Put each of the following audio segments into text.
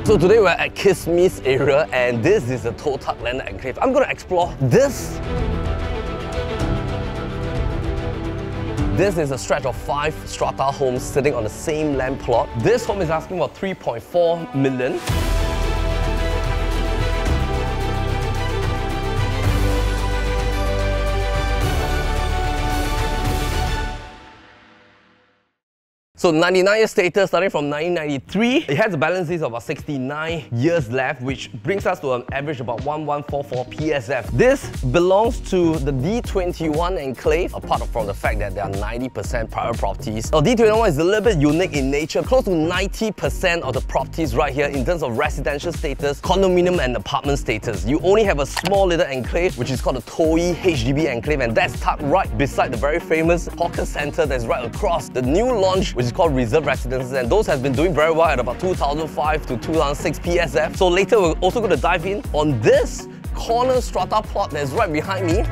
So today we're at Kismis area and this is the Toh Tuck Landed Enclave. I'm going to explore this. This is a stretch of 5 strata homes sitting on the same land plot. This home is asking for 3.4 million. So 99-year status starting from 1993. It has a balance lease of about 69 years left, which brings us to an average about 1144 PSF. This belongs to the D21 enclave, apart from the fact that there are 90% private properties. Now D21 is a little bit unique in nature. Close to 90% of the properties right here in terms of residential status, condominium and apartment status. You only have a small little enclave, which is called the Toei HDB enclave, and that's tucked right beside the very famous hawker center that's right across the new launch, which is called Reserve Residences, and those have been doing very well at about 2005 to 2006 PSF. So later we're also going to dive in on this corner strata plot that's right behind me.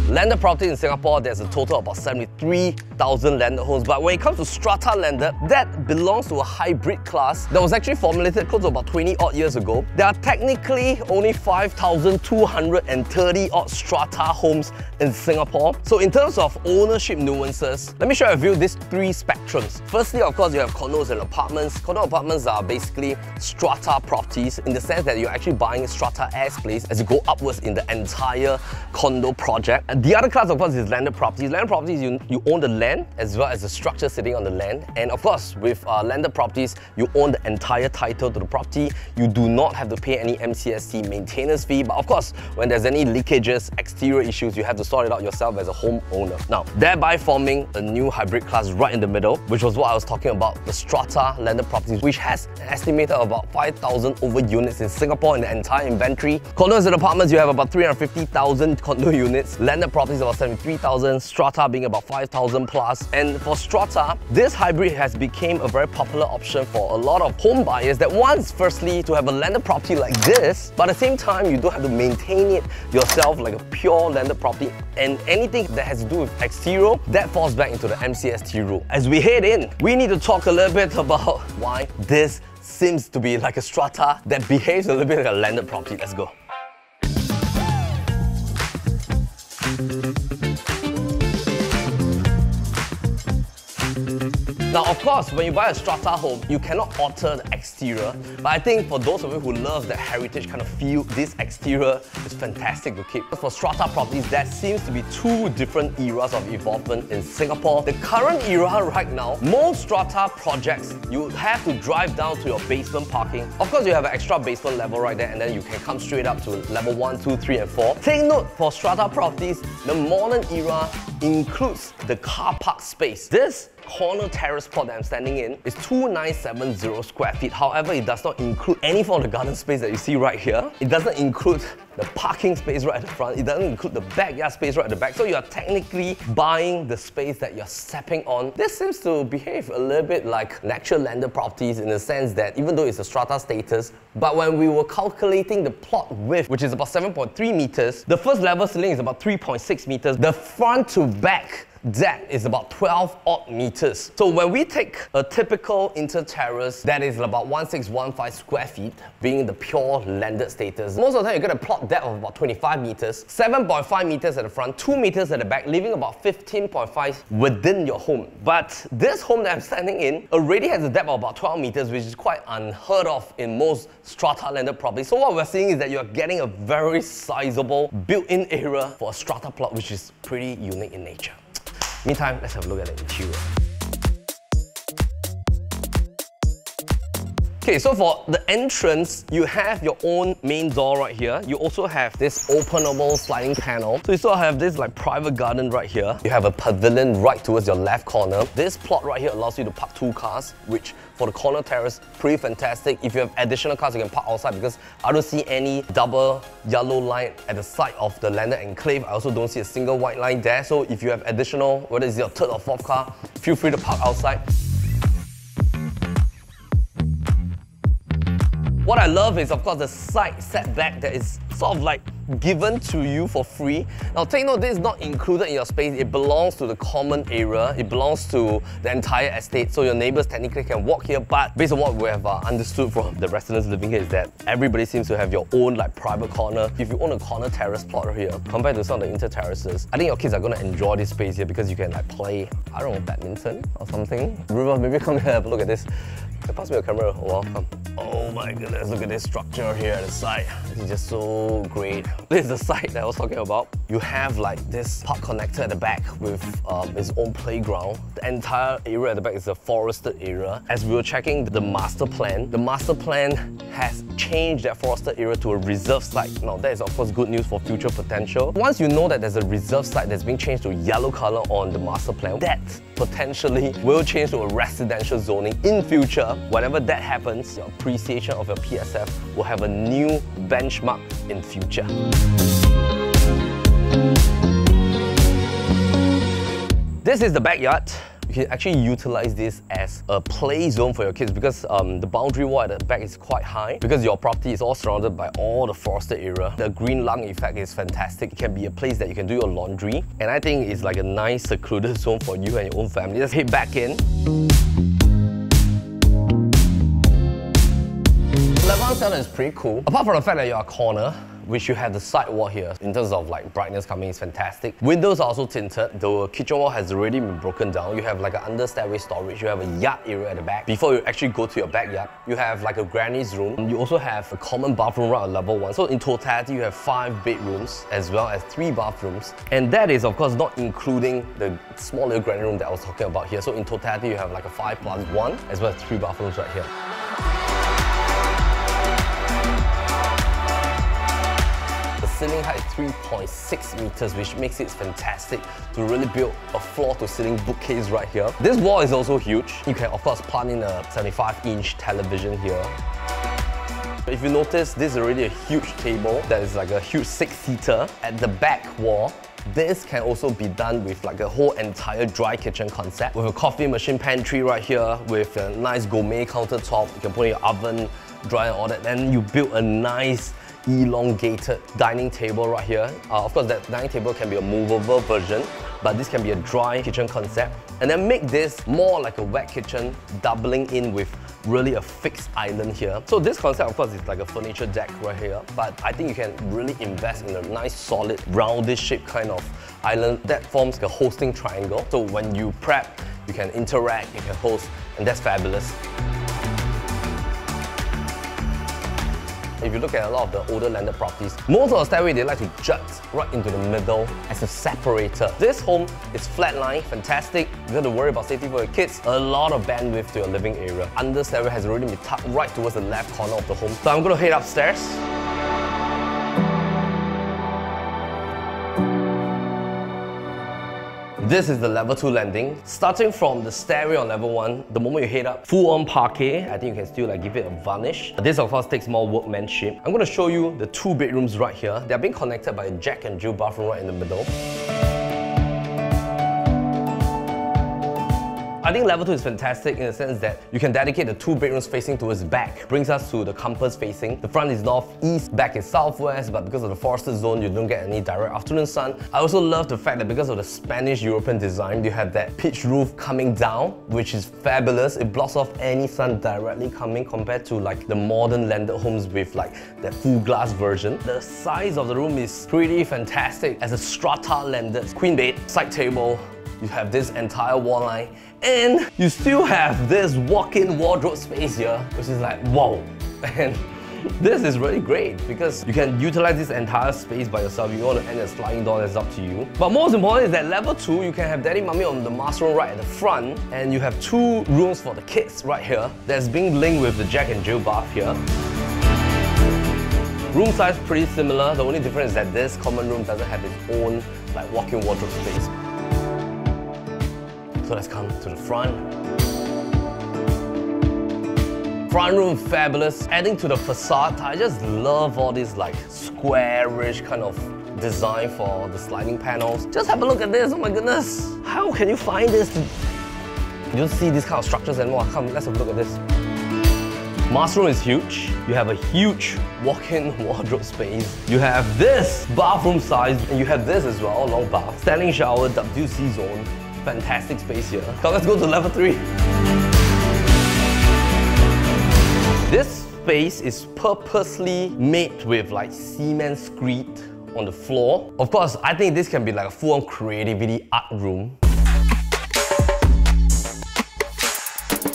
Landed property in Singapore, there's a total of about 73,000 landed homes. But when it comes to strata landed, that belongs to a hybrid class that was actually formulated close to about 20 odd years ago. There are technically only 5,230 odd strata homes in Singapore. So in terms of ownership nuances, let me share with you these 3 spectrums. Firstly, of course, you have condos and apartments. Condo apartments are basically strata properties in the sense that you're actually buying strata airspace as you go upwards in the entire condo project. And the other class, of course, is landed properties. Landed properties, you own the land as well as the structure sitting on the land. And of course, with landed properties, you own the entire title to the property. You do not have to pay any MCST maintenance fee. But of course, when there's any leakages, exterior issues, you have to sort it out yourself as a homeowner. Now, thereby forming a new hybrid class right in the middle, which was what I was talking about, the strata landed properties, which has an estimated about 5,000 over units in Singapore in the entire inventory. Condos and apartments, you have about 350,000 condo units. Landed properties about 73,000, strata being about 5,000 plus. And for strata, this hybrid has become a very popular option for a lot of home buyers that wants, firstly, to have a landed property like this, but at the same time, you don't have to maintain it yourself like a pure landed property. And anything that has to do with exterior, that falls back into the MCST rule. As we head in, we need to talk a little bit about why this seems to be like a strata that behaves a little bit like a landed property. Let's go. Now, of course, when you buy a strata home, you cannot alter the exterior. But I think for those of you who love that heritage kind of feel, this exterior is fantastic to keep. For strata properties, there seems to be 2 different eras of involvement in Singapore. The current era right now, most strata projects, you have to drive down to your basement parking. Of course, you have an extra basement level right there, and then you can come straight up to level 1, 2, 3, and 4. Take note, for strata properties, the modern era includes the car park space. This corner terrace plot that I'm standing in is 2,970 square feet. However, it does not include any form of the garden space that you see right here. It doesn't include the parking space right at the front. It doesn't include the backyard space right at the back. So you're technically buying the space that you're stepping on. This seems to behave a little bit like natural landed properties in the sense that even though it's a strata status, but when we were calculating the plot width, which is about 7.3 meters, the first level ceiling is about 3.6 meters. The front to back deck is about 12 odd meters. So when we take a typical inter-terrace that is about 1615 square feet, being the pure landed status, most of the time you're going to plot depth of about 25 meters, 7.5 meters at the front, 2 meters at the back, leaving about 15.5 within your home. But this home that I'm standing in already has a depth of about 12 meters, which is quite unheard of in most strata landed properties. So what we're seeing is that you're getting a very sizable built-in area for a strata plot, which is pretty unique in nature. Meantime, let's have a look at the interior. Okay, so for the entrance, you have your own main door right here. You also have this openable sliding panel. So you still have this like private garden right here. You have a pavilion right towards your left corner. This plot right here allows you to park 2 cars, which for the corner terrace, pretty fantastic. If you have additional cars, you can park outside because I don't see any double yellow line at the side of the landed enclave. I also don't see a single white line there. So if you have additional, whether it's your 3rd or 4th car, feel free to park outside. What I love is, of course, the side setback that is sort of like given to you for free. Now take note, this is not included in your space. It belongs to the common area. It belongs to the entire estate. So your neighbors technically can walk here, but based on what we have understood from the residents living here is that everybody seems to have your own like private corner. If you own a corner terrace plot here, compared to some of the inter-terraces, I think your kids are going to enjoy this space here because you can like play, I don't know, badminton or something. River, maybe come here, have a look at this. Pass me your camera. Oh, welcome. Oh my goodness, look at this structure here at the side. This is just so great. This is the site that I was talking about. You have like this park connector at the back with its own playground. The entire area at the back is a forested area. As we were checking the master plan has changed that forested area to a reserve site. Now that is of course good news for future potential. Once you know that there's a reserve site that's being changed to yellow color on the master plan, that potentially will change to a residential zoning in future. Whenever that happens, your appreciation of your PSF will have a new benchmark in future. This is the backyard. You can actually utilize this as a play zone for your kids because the boundary wall at the back is quite high because your property is all surrounded by all the forested area. The green lung effect is fantastic. It can be a place that you can do your laundry, and I think it's like a nice secluded zone for you and your own family. Let's head back in. Level 1 setup is pretty cool. Apart from the fact that you're a corner, which you have the side wall here, in terms of like brightness coming is fantastic. Windows are also tinted. The kitchen wall has already been broken down. You have like an under stairway storage. You have a yard area at the back. Before you actually go to your backyard, you have like a granny's room. You also have a common bathroom right on level 1. So in totality, you have 5 bedrooms as well as 3 bathrooms. And that is of course not including the small little granny room that I was talking about here. So in totality, you have like a 5+1 as well as 3 bathrooms right here. Ceiling height is 3.6 meters, which makes it fantastic to really build a floor-to-ceiling bookcase right here. This wall is also huge. You can of course plug in a 75-inch television here. If you notice, this is already a huge table that is like a huge 6-seater. At the back wall, this can also be done with like a whole entire dry kitchen concept with a coffee machine pantry right here with a nice gourmet countertop. You can put in your oven, dryer and all that. Then you build a nice elongated dining table right here. Of course, that dining table can be a movable version, but this can be a dry kitchen concept. And then make this more like a wet kitchen, doubling in with really a fixed island here. So this concept, of course, is like a furniture deck right here, but I think you can really invest in a nice, solid, roundish shaped kind of island that forms a hosting triangle. So when you prep, you can interact, you can host, and that's fabulous. If you look at a lot of the older landed properties, most of the stairway they like to jut right into the middle as a separator. This home is flatline, fantastic. You don't have to worry about safety for your kids. A lot of bandwidth to your living area. Under stairway has already been tucked right towards the left corner of the home. So I'm going to head upstairs. This is the level 2 landing. Starting from the stairway on level 1, the moment you head up, full-on parquet. I think you can still like give it a varnish. This of course takes more workmanship. I'm going to show you the 2 bedrooms right here. They are being connected by a Jack and Jill bathroom right in the middle. I think level 2 is fantastic in the sense that you can dedicate the 2 bedrooms facing towards the back. Brings us to the compass facing. The front is northeast, back is southwest, but because of the forested zone, you don't get any direct afternoon sun. I also love the fact that because of the Spanish European design, you have that pitched roof coming down, which is fabulous. It blocks off any sun directly coming compared to like the modern landed homes with like that full glass version. The size of the room is pretty fantastic. As a Strata landed queen bed, side table, you have this entire wall line, and you still have this walk-in wardrobe space here, which is like, wow. And this is really great because you can utilize this entire space by yourself. If you want to end a sliding door, that's up to you. But most important is that level 2, you can have daddy, mommy on the master room right at the front, and you have 2 rooms for the kids right here that's being linked with the Jack and Jill bath here. Room size pretty similar. The only difference is that this common room doesn't have its own like walk-in wardrobe space. So let's come to the front. Front room, fabulous. Adding to the facade, I just love all these like squarish kind of design for the sliding panels. Just have a look at this, oh my goodness. How can you find this? You don't see these kind of structures anymore. Come, let's have a look at this. Master room is huge. You have a huge walk-in wardrobe space. You have this bathroom size, and you have this as well, long bath. Standing shower, WC zone. Fantastic space here. Now let's go to level 3. This space is purposely made with like cement screed on the floor. Of course, I think this can be like a full-on creativity art room.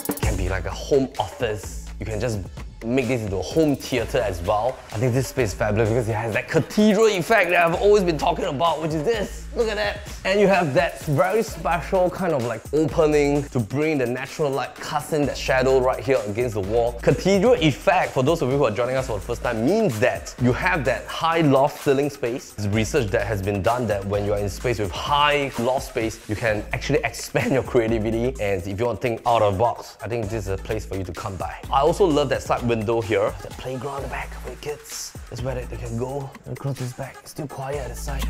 It can be like a home office. You can just make this into a home theatre as well. I think this space is fabulous because it has that cathedral effect that I've always been talking about, which is this. Look at that. And you have that very special kind of like opening to bring the natural light, casting that shadow right here against the wall. Cathedral effect, for those of you who are joining us for the first time, means that you have that high loft ceiling space. There's research that has been done that when you are in space with high loft space, you can actually expand your creativity. And if you want to think out of the box, I think this is a place for you to come by. I also love that side window here. The playground at the back for the kids. That's where they can go. Across this back, it's still quiet at the side.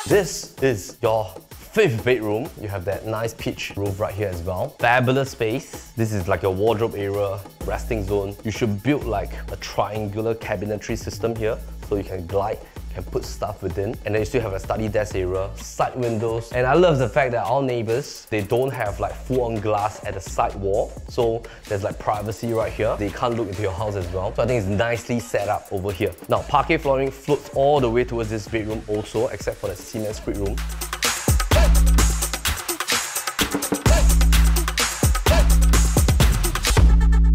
This is your 5th bedroom. You have that nice peach roof right here as well. Fabulous space. This is like your wardrobe area, resting zone. You should build like a triangular cabinetry system here so you can glide, can put stuff within, and then you still have a study desk area, side windows. And I love the fact that our neighbors, they don't have like full-on glass at the side wall, so there's like privacy right here. They can't look into your house as well, so I think it's nicely set up over here. Now, parquet flooring floats all the way towards this bedroom also, except for the cement screed room.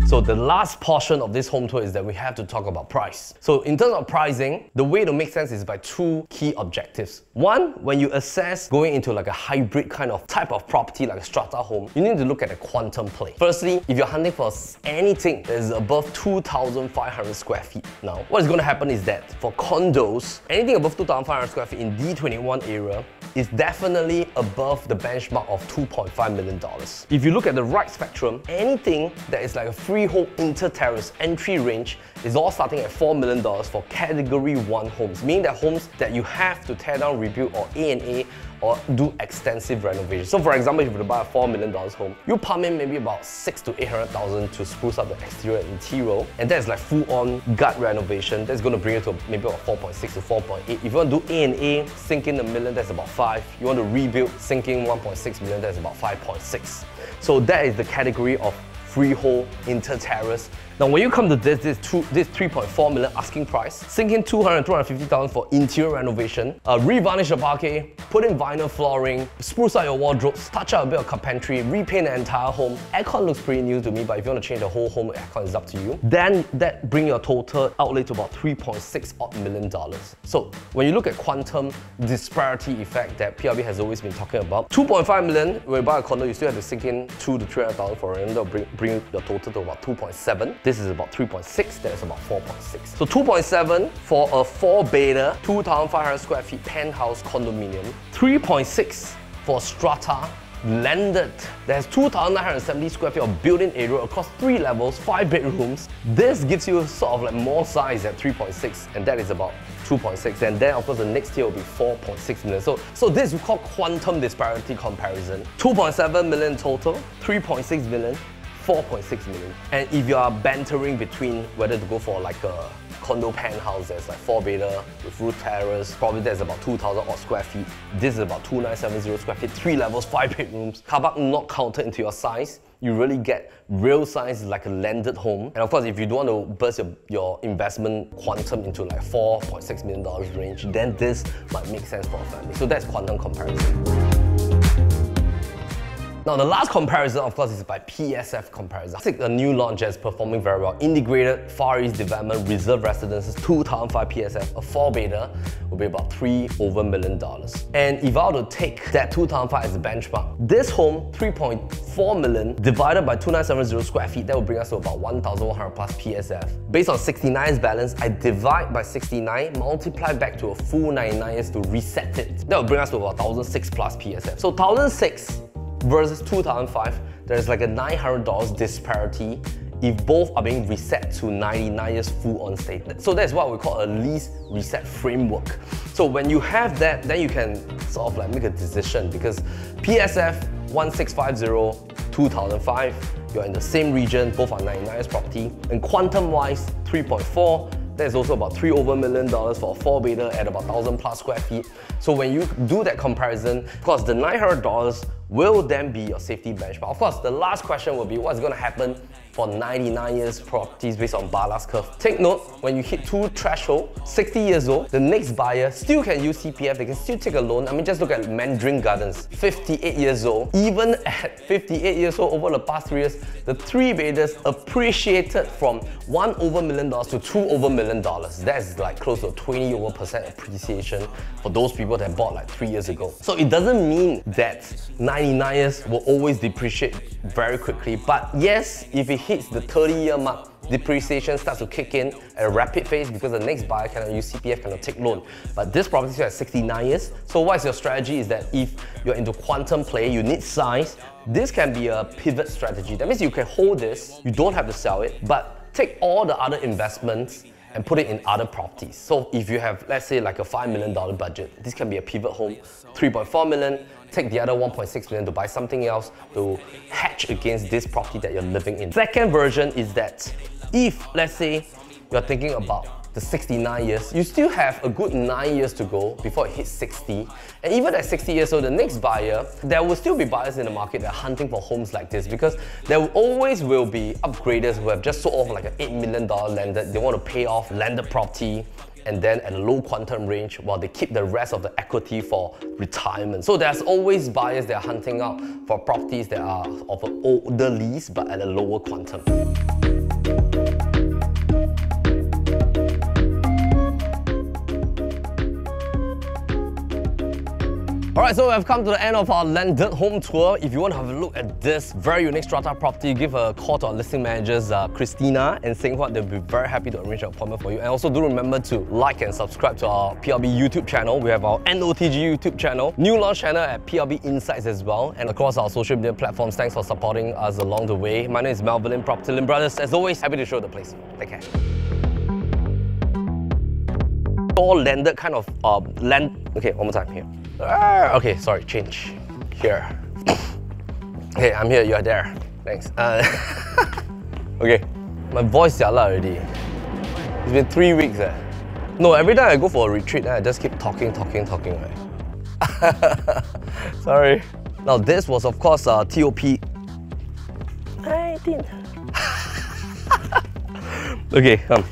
So the last portion of this home tour is that we have to talk about price. So in terms of pricing, the way to make sense is by 2 key objectives. One, when you assess going into like a hybrid kind of type of property like a strata home, you need to look at the quantum play. Firstly, if you're hunting for anything that is above 2,500 square feet. Now, what is going to happen is that for condos, anything above 2,500 square feet in D21 area is definitely above the benchmark of $2.5 million. If you look at the right spectrum, anything that is like a freehold inter-terrace entry range is all starting at $4 million for category 1 homes, meaning that homes that you have to tear down, rebuild, or A&A, or do extensive renovation. So for example, if you were to buy a $4 million home, you pump in maybe about $600,000 to $800,000 to spruce up the exterior and interior, and that's like full-on gut renovation. That's going to bring you to maybe about 4.6 to 4.8. If you want to do A&A, sink in $1 million, that's about 5. You want to rebuild, sink in 1.6 million, that's about 5.6. So that is the category of freehold inter-terrace. Now when you come to this 3.4 million asking price, sink in 250,000 for interior renovation, revarnish the parquet, put in vinyl flooring, spruce out your wardrobes, touch out a bit of carpentry, repaint the entire home. Aircon looks pretty new to me, but if you want to change the whole home, aircon is up to you. Then that brings your total outlay to about $3.6 million. So when you look at quantum disparity effect that PRB has always been talking about, 2.5 million, when you buy a condo, you still have to sink in 200,000 to 300,000 for it, and that'll bring your total to about 2.7. This is about 3.6, that is about 4.6. So 2.7 for a 4-bedder, 2,500 square feet penthouse condominium. 3.6 for strata landed. There's 2,970 square feet of built-in area across 3 levels, 5 bedrooms. This gives you sort of like more size at 3.6, and that is about 2.6, and then of course the next tier will be 4.6 million. So this is called quantum disparity comparison. 2.7 million total, 3.6 million, 4.6 million. And if you are bantering between whether to go for like a condo penthouse that's like 4-bedder with roof terrace, probably there's about 2,000 odd square feet. This is about 2,970 square feet, 3 levels, 5 bedrooms. Car park not counted into your size. You really get real size like a landed home. And of course, if you don't want to burst your investment quantum into like $4.6 million range, then this might make sense for a family. So that's quantum comparison. Now the last comparison, of course, is by PSF comparison. Take a new launch that's performing very well. Integrated Far East Development Reserve Residences 2005 PSF, a 4-bedder, will be about $3 million. And if I were to take that 2005 as a benchmark, this home, 3.4 million, divided by 2,970 square feet, that will bring us to about 1,100 plus PSF. Based on 69's balance, I divide by 69, multiply back to a full 99 years to reset it. That will bring us to about 1,006 plus PSF. So 1,006 versus 2005, there's like a $900 disparity if both are being reset to 99 years full on status. So that's what we call a lease reset framework. So when you have that, then you can sort of like make a decision, because PSF 1650 2005. You're in the same region, both are 99 years property. And quantum-wise, 3.4. There's also about $3 million for a 4-bedder at about 1,000 plus square feet. So when you do that comparison, of course, the $900 will then be your safety benchmark. Of course, the last question will be what's going to happen for 99 years properties based on Barla's curve. Take note, when you hit 2 threshold, 60 years old, the next buyer still can use CPF, they can still take a loan. I mean, just look at Mandarin Gardens, 58 years old. Even at 58 years old, over the past 3 years, the 3-bedders appreciated from $1 million to $2 million. That's like close to 20% appreciation for those people that bought like 3 years ago. So it doesn't mean that 99 years will always depreciate very quickly, but yes, if it hits the 30-year mark, depreciation starts to kick in at a rapid pace because the next buyer cannot use CPF, cannot take loan. But this property is at 69 years. So what's your strategy is that if you're into quantum play, you need size, this can be a pivot strategy. That means you can hold this, you don't have to sell it, but take all the other investments and put it in other properties. So if you have, let's say, like a $5 million budget, this can be a pivot home, 3.4 million, take the other 1.6 million to buy something else to hedge against this property that you're living in. Second version is that if, let's say, you're thinking about the 69 years, you still have a good 9 years to go before it hits 60. And even at 60 years old, the next buyer, there will still be buyers in the market that are hunting for homes like this because there always will be upgraders who have just sold off like an $8 million landed. They want to pay off landed property and then at a low quantum range while they keep the rest of the equity for retirement. So there's always buyers that are hunting out for properties that are of an older lease but at a lower quantum. Alright, so we've come to the end of our landed home tour. If you want to have a look at this very unique strata property, give a call to our listing managers, Christina and Seng Huat. They'll be very happy to arrange an appointment for you. And also do remember to like and subscribe to our PLB YouTube channel. We have our NOTG YouTube channel, new launch channel at PLB Insights as well, and across our social media platforms. Thanks for supporting us along the way. My name is Melvin Lim, PropertyLimBrothers. As always, happy to show the place. Take care. All landed kind of Okay, one more time here. Okay, sorry, change. Here. Okay, I'm here, you're there. Thanks. Okay, my voice is already. It's been 3 weeks. No, every time I go for a retreat, I just keep talking, right? Sorry. Now this was of course TOP. I didn't. Okay, come.